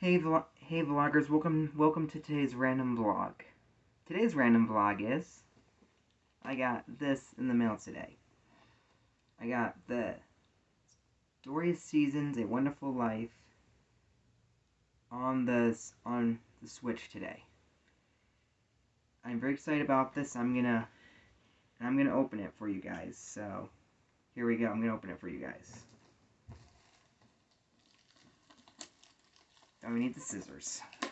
Hey vloggers, welcome to today's random vlog. Today's random vlog is I got this in the mail today. I got the Story Seasons A Wonderful Life on the Switch today. I'm very excited about this. I'm gonna open it for you guys. So here we go. I'm gonna open it for you guys. Now we need the scissors. I'm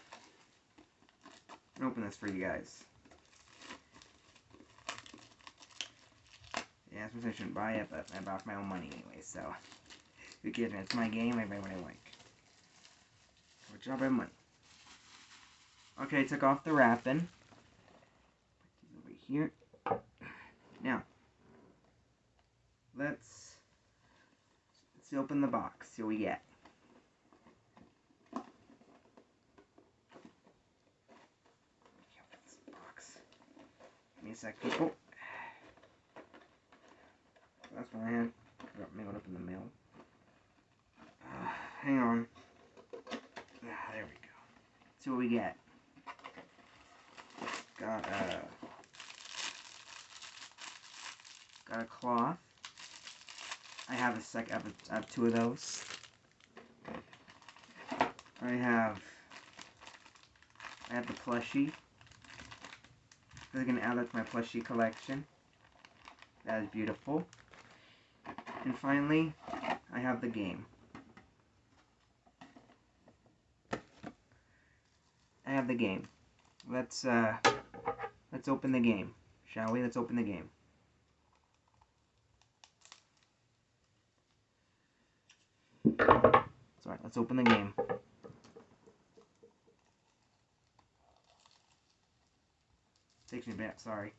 gonna open this for you guys. Yeah, I suppose I shouldn't buy it, but I bought my own money anyway, so who cares? It's my game, I buy what I like. Good job, I have money. Okay, I took off the wrapping. Put these over here. Now, let's open the box, see what we get. Give me a sec, people. That's what I had. Got mailed up in the mail. Hang on. There we go. See what we get. Got a cloth. I have I have two of those. I have the plushie. I'm gonna add that to my plushie collection. That is beautiful. And finally, I have the game. I have the game. Let's open the game, shall we? Let's open the game. Sorry, let's open the game. Takes me back, sorry.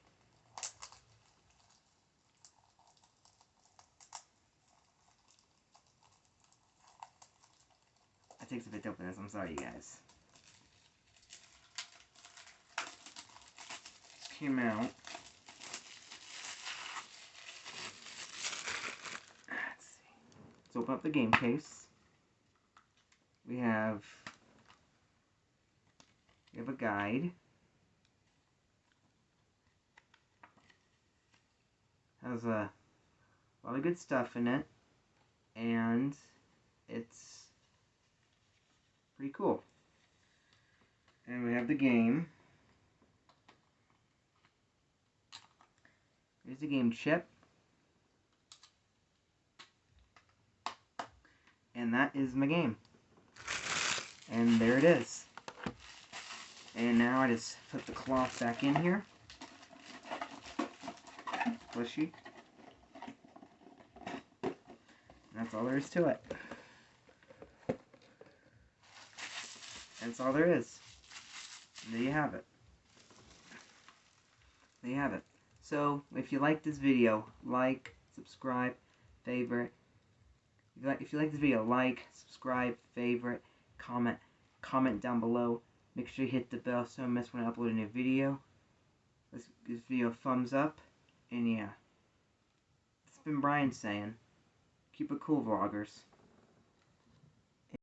It takes a bit to open this, I'm sorry you guys. Came out. Let's see. Let's open up the game case. We have a guide. Has a lot of good stuff in it, and it's pretty cool. And we have the game. Here's the game chip. And that is my game. And there it is. And now I just put the cloth back in here. Plushie. And that's all there is to it. That's all there is. And there you have it. There you have it. So, if you like this video, like, subscribe, favorite. If you like this video, like, subscribe, favorite, comment down below. Make sure you hit the bell so you don't miss when I upload a new video. Let's give this video a thumbs up. And yeah, it's been Bryan saying, keep it cool, vloggers.